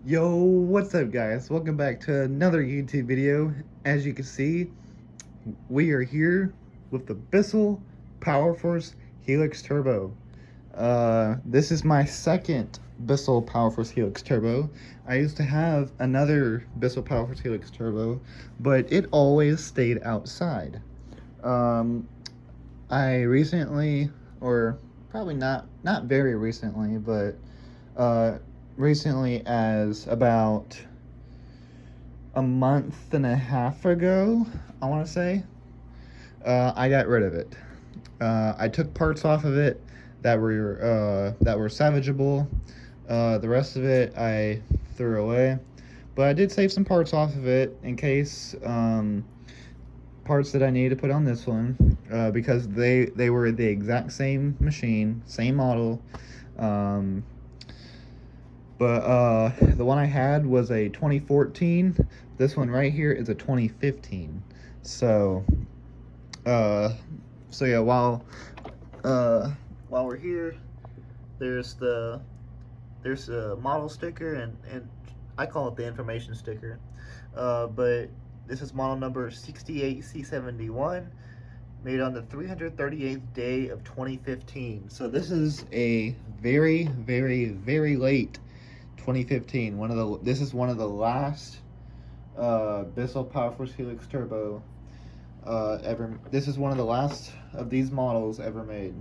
Yo, what's up guys? Welcome back to another YouTube video. As you can see, we are here with the Bissell Powerforce Helix Turbo. This is my second Bissell Powerforce Helix Turbo. I used to have another Bissell Powerforce Helix Turbo, but it always stayed outside. Um, I recently, or probably not very recently, but uh, recently as about a month and a half ago, I want to say, I got rid of it. I took parts off of it that were salvageable. The rest of it I threw away, but I did save some parts off of it in case parts that I needed to put on this one, because they were the exact same machine, same model. Um, but the one I had was a 2014. This one right here is a 2015. So uh, so yeah, while we're here, there's a model sticker, and I call it the information sticker. But this is model number 68C71, made on the 338th day of 2015. So this is a very late 2015. This is one of the last Bissell Powerforce Helix Turbo ever. This is one of the last of these models ever made.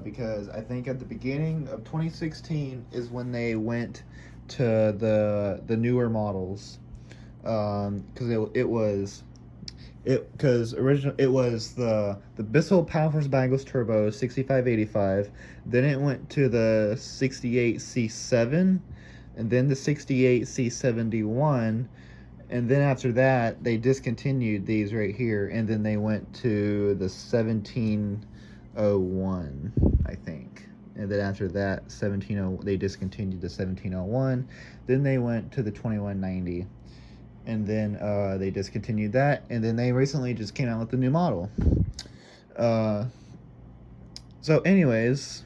Because I think at the beginning of 2016 is when they went to the newer models. Because it was the Bissell Powerforce Bagless Turbo 6585. Then it went to the 68C7, and then the 68C71. And then after that, they discontinued these right here, and then they went to the 1701, I think. And then after that, they discontinued the 1701. Then they went to the 2190, and then they discontinued that, and then they recently just came out with the new model. So anyways,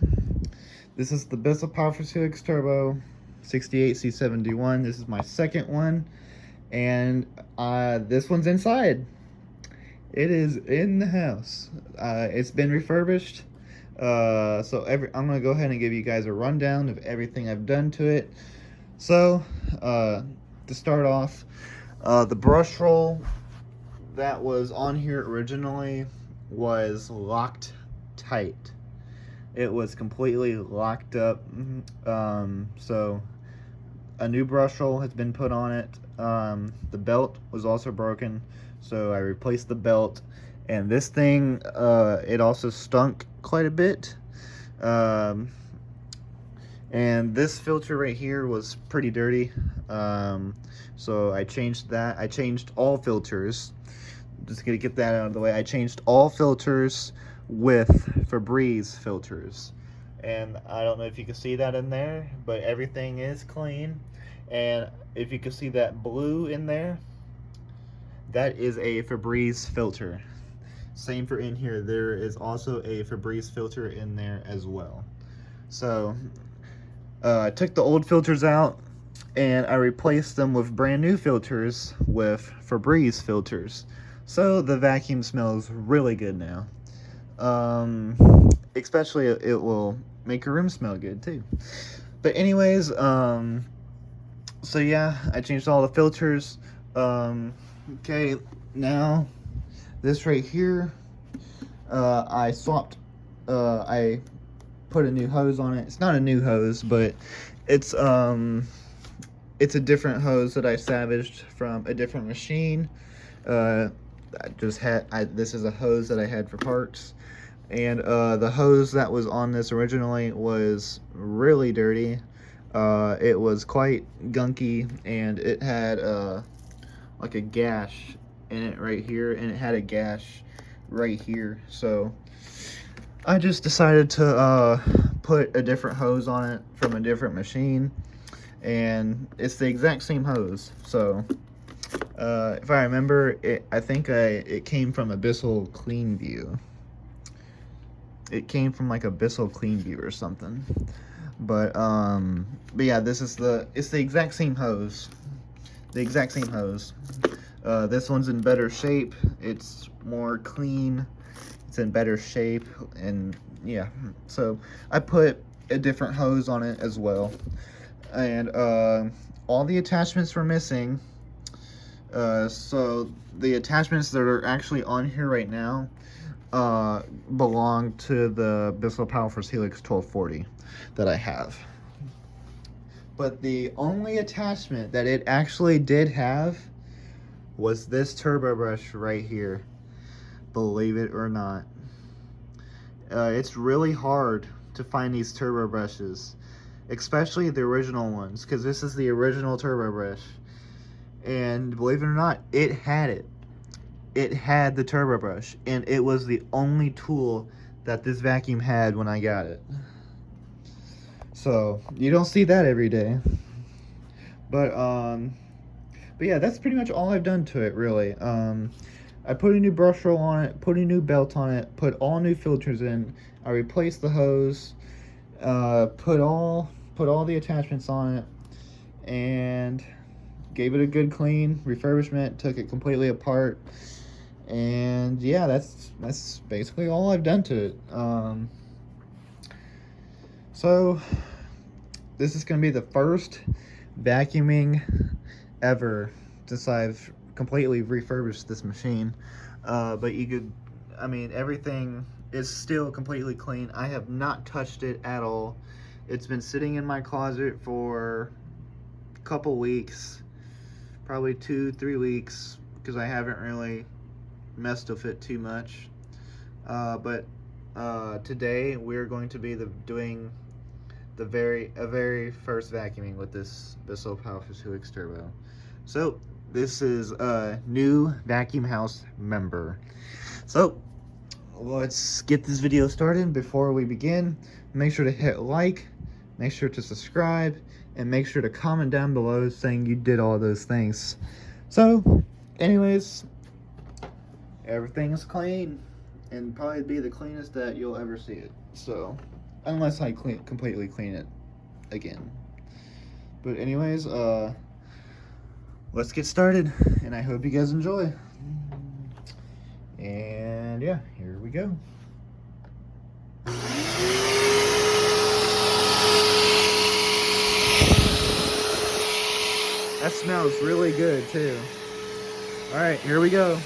this is the Bissell Powerforce Helix Turbo 68C71. This is my second one. And this one's inside. It is in the house. It's been refurbished. So I'm gonna go ahead and give you guys a rundown of everything I've done to it. So to start off, the brush roll that was on here originally was locked tight. It was completely locked up. So a new brush roll has been put on it. The belt was also broken, so I replaced the belt. And this thing, it also stunk quite a bit. And this filter right here was pretty dirty. So I changed that. I changed all filters. Just gonna get that out of the way. I changed all filters with Febreze filters. And I don't know if you can see that in there, but everything is clean. And if you can see that blue in there, that is a Febreze filter. Same for in here. There is also a Febreze filter in there as well. So I took the old filters out and I replaced them with brand new filters with Febreze filters. So the vacuum smells really good now. Especially it will make your room smell good too. But anyways, so yeah, I changed all the filters. Okay, now this right here, I swapped, I put a new hose on it. It's not a new hose, but it's a different hose that I salvaged from a different machine. This is a hose that I had for parts. And the hose that was on this originally was really dirty. It was quite gunky, and it had like a gash in it right here, and it had a gash right here. So I just decided to put a different hose on it from a different machine, and it's the exact same hose. So if I remember, I think it came from a Bissell Cleanview. It came from like a Bissell Cleanview or something. But yeah, it's the exact same hose. The exact same hose. This one's in better shape. It's more clean. It's in better shape, and yeah. So I put a different hose on it as well, and all the attachments were missing. So the attachments that are actually on here right now belong to the Bissell Powerforce Helix 1240 that I have. But the only attachment that it actually did have was this turbo brush right here, believe it or not. It's really hard to find these turbo brushes, especially the original ones, because this is the original turbo brush. And believe it or not, it had it. It had the turbo brush, and it was the only tool that this vacuum had when I got it. So you don't see that every day. But yeah, that's pretty much all I've done to it, really. I put a new brush roll on it, put a new belt on it, put all new filters in. I replaced the hose, put all the attachments on it, and gave it a good clean refurbishment. Took it completely apart, and yeah, that's basically all I've done to it. So this is going to be the first vacuuming ever since I've completely refurbished this machine. But you could, I mean, everything is still completely clean. I have not touched it at all. It's been sitting in my closet for a couple weeks, probably 2-3 weeks, because I haven't really messed with it too much. But today we're going to be doing a very first vacuuming with this Bissell Powerforce Helix Turbo. So this is a new vacuum house member. So let's get this video started. Before we begin, make sure to hit like, make sure to subscribe, and make sure to comment down below saying you did all those things. So anyways, everything is clean, and probably be the cleanest that you'll ever see it. So unless I completely clean it again. But anyways, let's get started, and I hope you guys enjoy. And yeah, here we go. That smells really good too. All right, here we go.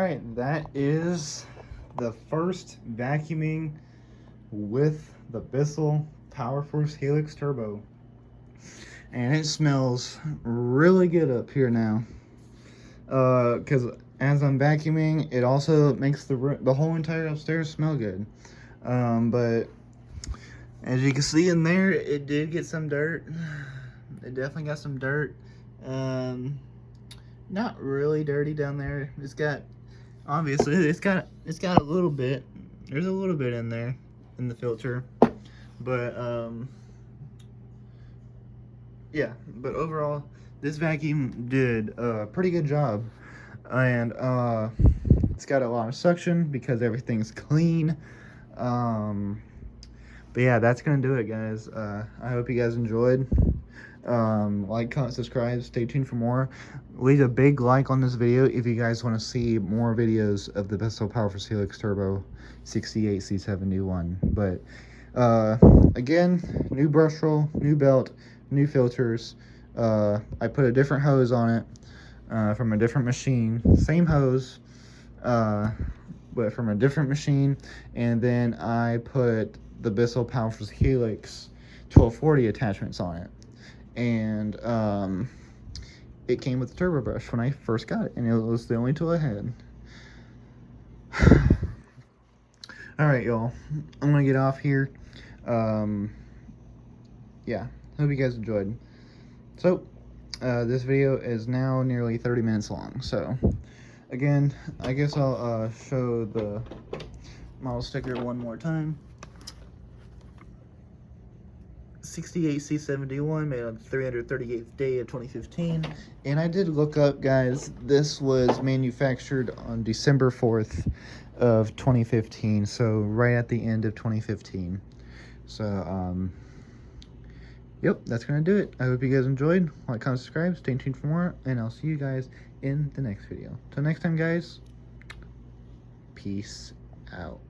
Alright, that is the first vacuuming with the Bissell Powerforce Helix Turbo. And it smells really good up here now. Because as I'm vacuuming, it also makes the whole entire upstairs smell good. But as you can see in there, it did get some dirt. It definitely got some dirt. Not really dirty down there. It's got, obviously, it's got a little bit. There's a little bit in there in the filter, but yeah. But overall, this vacuum did a pretty good job, and it's got a lot of suction because everything's clean. But yeah, that's gonna do it, guys. I hope you guys enjoyed. Like, comment, subscribe, stay tuned for more. Leave a big like on this video if you guys want to see more videos of the Bissell Powerforce Helix Turbo 68C71. But again, new brush roll, new belt, new filters. I put a different hose on it from a different machine, same hose, but from a different machine. And then I put the Bissell Powerforce Helix 1240 attachments on it. And it came with the turbo brush when I first got it, and it was the only tool I had. Alright, y'all, I'm gonna get off here. Yeah, hope you guys enjoyed. So this video is now nearly 30 minutes long, so again, I guess I'll show the model sticker one more time. 68C71, made on the 338th day of 2015. And I did look up, guys, this was manufactured on December 4th of 2015, so right at the end of 2015. So yep, that's gonna do it. I hope you guys enjoyed. Like, comment, subscribe, stay tuned for more, and I'll see you guys in the next video. Till next time, guys, peace out.